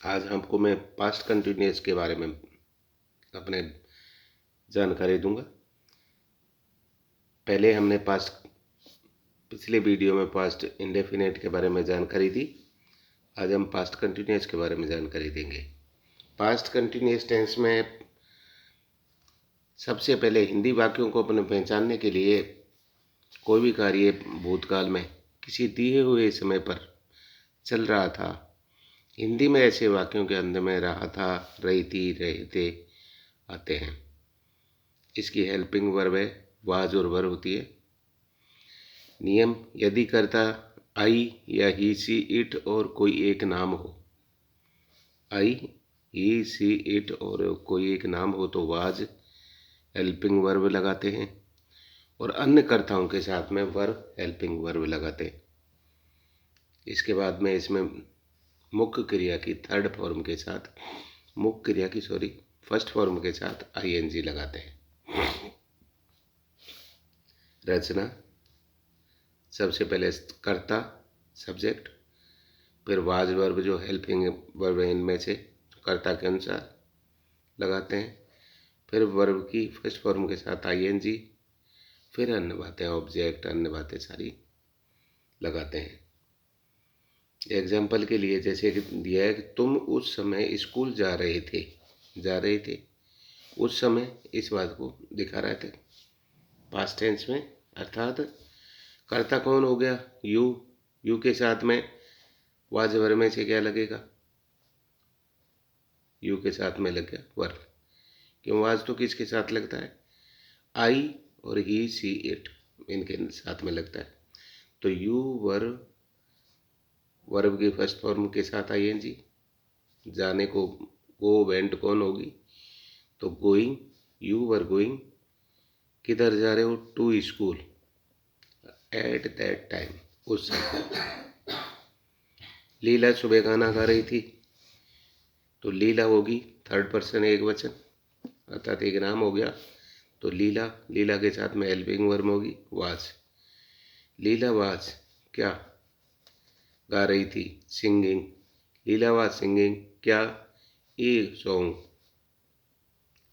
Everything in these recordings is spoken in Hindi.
आज हमको मैं पास्ट कंटिन्यूअस के बारे में अपने जानकारी दूंगा। पहले हमने पिछले वीडियो में पास्ट इंडेफिनिट के बारे में जानकारी दी। आज हम पास्ट कंटिन्यूअस के बारे में जानकारी देंगे। पास्ट कंटिन्यूअस टेंस में सबसे पहले हिंदी वाक्यों को अपने पहचानने के लिए कोई भी कार्य भूतकाल में किसी दिए हुए समय पर चल रहा था, हिंदी में ऐसे वाक्यों के अंत में रहा था, रही थी, रहे थे आते हैं। इसकी हेल्पिंग वर्ब है, वाज और वर होती है। नियम: यदि कर्ता आई या ही सी इट और कोई एक नाम हो, आई ही सी इट और कोई एक नाम हो तो वाज हेल्पिंग वर्ब लगाते हैं और अन्य कर्ताओं के साथ में वर्ब हेल्पिंग वर्ब लगाते हैं। इसके बाद में इसमें मुख्य क्रिया की फर्स्ट फॉर्म के साथ आईएनजी लगाते हैं। रचना: सबसे पहले कर्ता सब्जेक्ट, फिर वाज वर्ब जो हेल्पिंग वर्ब है इनमें से कर्ता के अनुसार लगाते हैं, फिर वर्ब की फर्स्ट फॉर्म के साथ आईएनजी, फिर अन्य बातें ऑब्जेक्ट, अन्य बातें सारी लगाते हैं। एग्जाम्पल के लिए जैसे दिया है कि तुम उस समय स्कूल जा रहे थे। उस समय इस बात को दिखा रहे थे पास्ट टेंस में, अर्थात कर्ता कौन हो गया? यू के साथ में वाज वर्ब में से क्या लगेगा? यू के साथ में लग गया वर्ब। क्यों? वाज तो किसके साथ लगता है? आई और ही सी इट इनके साथ में लगता है। तो यू वर्ब की फर्स्ट फॉर्म के साथ आईएनजी। जाने को गो वेंट कौन होगी? तो गोइंग, यू वर गोइंग, किधर जा रहे हो? To school at that time, उस समय। लीला सुबह गाना गा रही थी, तो लीला होगी थर्ड पर्सन एक वचन, अर्थात एक नाम हो गया। तो लीला के साथ में हेल्पिंग वर्ब होगी वाज। लीला वाज क्या गा रही थी? सिंगिंग। लीला वाज सिंगिंग क्या? ए song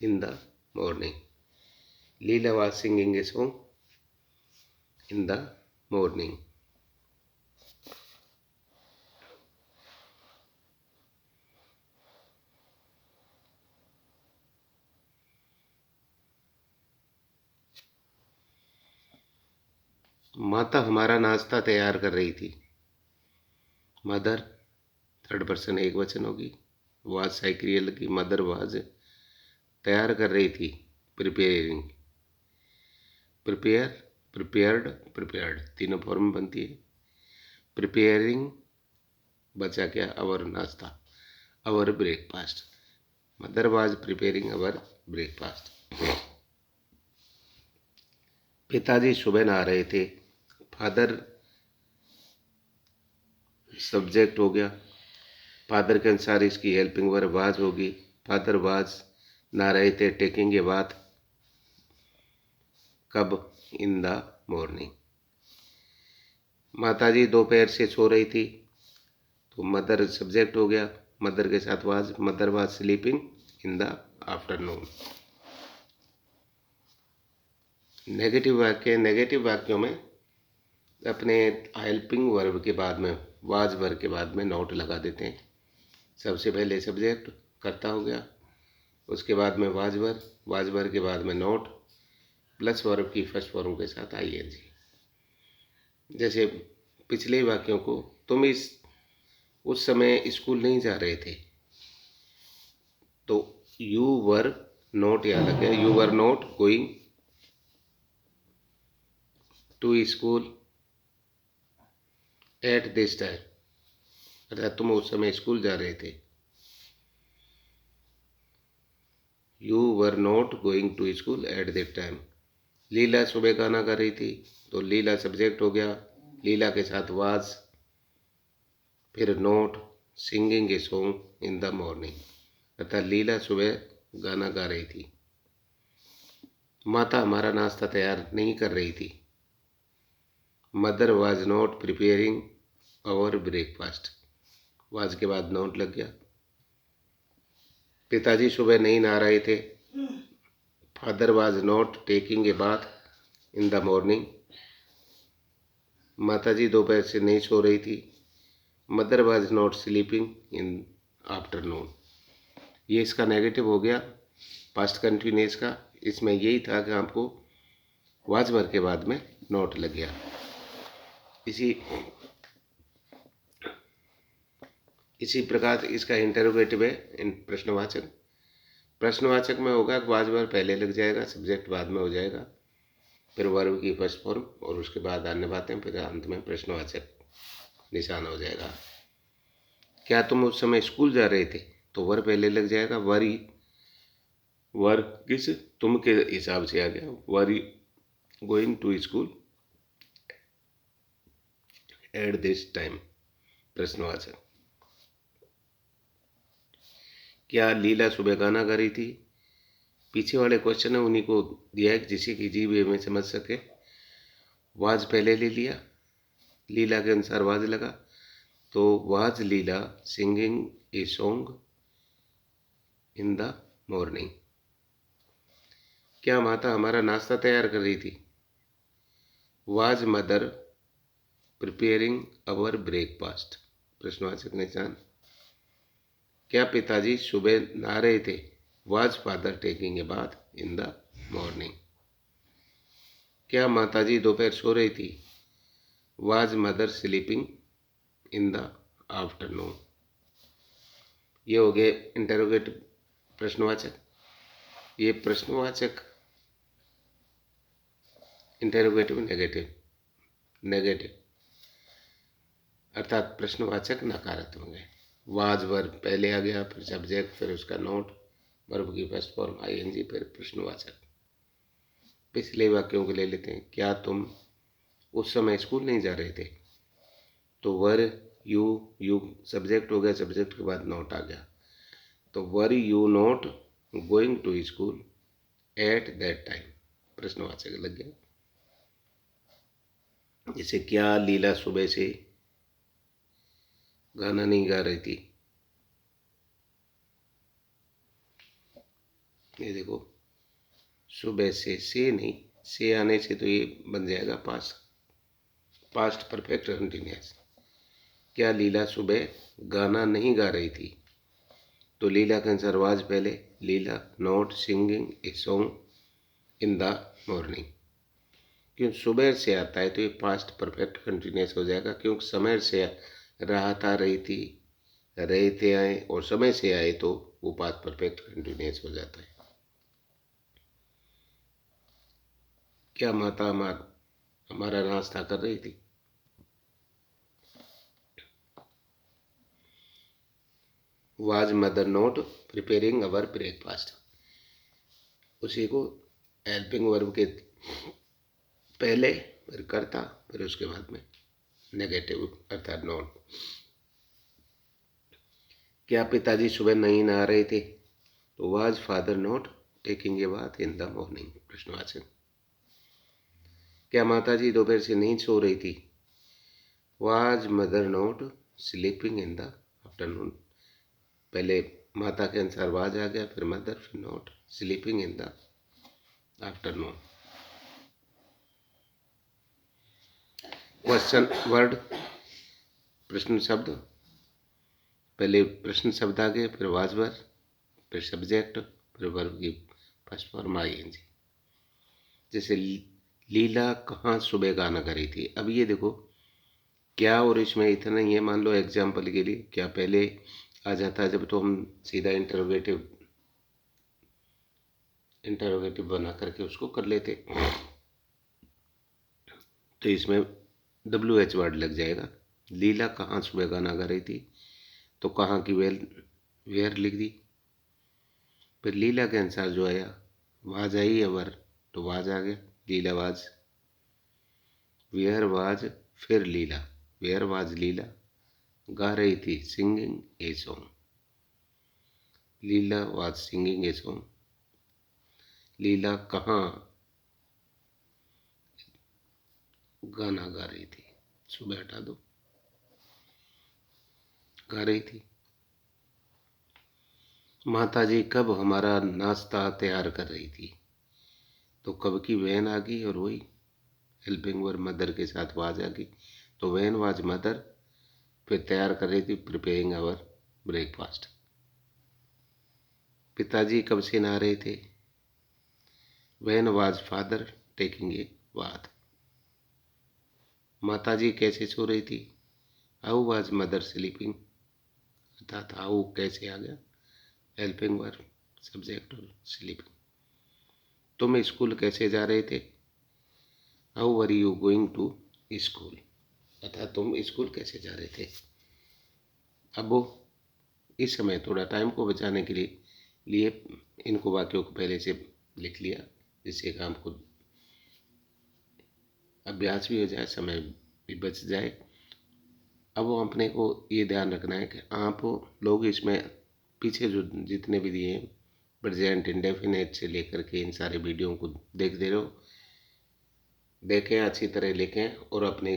in the morning. Leela was singing a song in the morning. माता हमारा नाश्ता तैयार कर रही थी। मदर थर्ड पर्सन एक वचन होगी, वाज साइक्रियल की मदर वाज तैयार कर रही थी, प्रिपेयरिंग। प्रिपेयर्ड तीनों फॉर्म बनती है। प्रिपेयरिंग बचा क्या? अवर नाश्ता, our breakfast. Mother was preparing our breakfast. पिताजी सुबह नहा रहे थे। फादर सब्जेक्ट हो गया। फादर के अनुसार इसकी हेल्पिंग वर्ब वाज होगी। फादर वाज नहा रहे थे, टेकिंग ए बाथ, कब? इन द मॉर्निंग। माताजी दोपहर से सो रही थी, तो मदर सब्जेक्ट हो गया। मदर के साथ was, mother was sleeping in the afternoon. Negative वाक्यों में अपने हेल्पिंग वर्ब के बाद में, वाज वर्ब के बाद में नॉट लगा देते हैं। सबसे पहले सब्जेक्ट कर्ता हो गया, उसके बाद में वाज वर्ब के बाद में नॉट प्लस वर्ब की फर्स्ट फॉर्म के साथ आईएनजी। जैसे पिछले वाक्यों को, तुम उस समय स्कूल नहीं जा रहे थे, तो यू वर नॉट यहाँ लग गया। You were not going to school at this time, अर्थात तुम उस समय स्कूल जा रहे थे। You were not going to school at that time. Leela सुबह गाना गा रही थी, तो लीला सब्जेक्ट हो गया। लीला के साथ वाज, फिर not singing a song in the morning, अर्थात लीला सुबह गाना गा रही थी। माता हमारा नाश्ता तैयार नहीं कर रही थी। Mother was not preparing our breakfast. Was के बाद नॉट लग गया। पिताजी सुबह नहीं नहा रहे थे। Father was not taking a bath in the morning. माताजी दोपहर से नहीं सो रही थी। Mother was not sleeping in afternoon. ये इसका नेगेटिव हो गया पास्ट कंटिन्यूस का। इसमें यही था कि आपको वाज वर्ब के बाद में नॉट लग गया। इसी प्रकार इसका इंटरोगेटिव है प्रश्नवाचक। प्रश्नवाचक में होगा वाज वर्ब पहले लग जाएगा, सब्जेक्ट बाद में हो जाएगा, फिर वर्ब की फर्स्ट फॉर्म और उसके बाद अन्य बातें, फिर अंत में प्रश्नवाचक निशान हो जाएगा। क्या तुम उस समय स्कूल जा रहे थे? तो वर्ब पहले लग जाएगा। वर्ब किस तुम के हिसाब से आ गया। Were going to school at this time, प्रश्नवाचक। क्या लीला सुबह गाना गा रही थी? पीछे वाले क्वेश्चन है उन्हीं को दिया है जिसे कि जीभ में समझ सके। वाज पहले ले लिया, लीला के अनुसार वाज लगा, तो was Leela singing a song in the morning. क्या माता हमारा नाश्ता तैयार कर रही थी? Was mother preparing our breakfast, प्रश्नवाचक निशान। क्या पिताजी सुबह नहा रहे थे? Was father taking a bath in the morning. क्या माताजी दोपहर सो रही थी? Was mother sleeping in the afternoon. ये हो गए इंटरोगेटिव प्रश्नवाचक। ये प्रश्नवाचक इंटरोगेटिव नेगेटिव अर्थात प्रश्नवाचक नकारात्मक है। वाज वर्ब पहले आ गया, फिर सब्जेक्ट, फिर उसका नोट, वर्ब की फर्स्ट फॉर्म आईएनजी, फिर प्रश्नवाचक। पिछले वाक्यों को ले लेते हैं। क्या तुम उस समय स्कूल नहीं जा रहे थे? तो वर यू सब्जेक्ट हो गया, सब्जेक्ट के बाद नोट आ गया, तो were you not going to school at that time, प्रश्नवाचक लग गया। जैसे क्या लीला सुबह से गाना नहीं गा रही थी? ये देखो, सुबह से नहीं, से आने से तो ये बन जाएगा पास्ट परफेक्ट कंटिन्यूअस। क्या लीला सुबह गाना नहीं गा रही थी? तो लीला का आंसर वाज पहले, Leela not singing a song in the morning. क्यों सुबह से आता है तो ये पास्ट परफेक्ट कंटिन्यूअस हो जाएगा, क्योंकि समय से राहत आ रही थी, रहे थे आए, और समय से आए तो वो पास्ट परफेक्ट कंटिन्यूअस हो जाता है। क्या माता हमारा नाश्ता कर रही थी? Was mother not preparing our breakfast. उसी को हेल्पिंग वर्ब के पहले, फिर करता, फिर उसके बाद में नेगेटिव अर्थात नॉट। क्या पिताजी सुबह नहीं नहा रहे थे? तो was father not taking a bath in the morning, प्रश्नवाचक। क्या माताजी दोपहर से नहीं सो रही थी? Was mother not sleeping in the afternoon. पहले माता के अनुसार वाज आ गया, फिर मदर, फिर not, sleeping in the afternoon. Question word, प्रश्न शब्द, पहले प्रश्न शब्द आ गए, फिर वाज वर्ब, फिर सब्जेक्ट, फिर वर्ब की फर्स्ट फॉर्म आईएनजी। जैसे लीला कहाँ सुबह गाना गा रही थी। अब ये देखो क्या, और इसमें इतना ही है, मान लो एग्जाम्पल के लिए क्या पहले आ जाता है जब तो हम सीधा इंटरोगेटिव बना करके उसको कर लेते, तो इसमें WH वर्ड लग जाएगा। लीला कहाँ सुबह गाना गा रही थी, तो कहाँ की वेयर लिख दी। फिर लीला के अनुसार जो आया वाज आई है वर, तो वाज आ गया, लीला वाज। वेयर वाज, फिर लीला, वेयर वाज लीला गा रही थी singing a song, Leela was singing a song. Leela कहाँ गाना गा रही थी, सुबह हटा दो, गा रही थी। माताजी कब हमारा नाश्ता तैयार कर रही थी। तो कब की वैन आ गई और वही हेल्पिंग वर्ब मदर के साथ वाज आ गई। तो वैन वाज मदर, फिर तैयार कर रही थी प्रिपेयरिंग आवर ब्रेकफास्ट। पिताजी कब से नहा रहे थे। When was father taking a bath. माताजी कैसे सो रही थी। How was mother sleeping. अर्थात हाउ कैसे आ गया, हेल्पिंग वर्ब सब्जेक्ट और स्लीपिंग। तुम स्कूल कैसे जा रहे थे। How were you going to school. अर्थात तुम स्कूल कैसे जा रहे थे। अब वो इस समय थोड़ा टाइम को बचाने के लिए इनको वाक्यों को पहले से लिख लिया, जिससे काम को अभ्यास भी हो जाए, समय भी बच जाए। अब वो अपने को ये ध्यान रखना है कि आप लोग इसमें पीछे जो जितने भी दिए हैं प्रेजेंट इंडेफिनिट से लेकर के इन सारे वीडियो को देखते रहो, देखें, अच्छी तरह लिखें और अपनी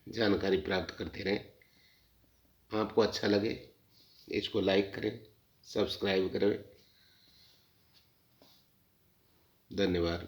जानकारी प्राप्त करते रहें। आपको अच्छा लगे इसको लाइक करें, सब्सक्राइब करें। धन्यवाद।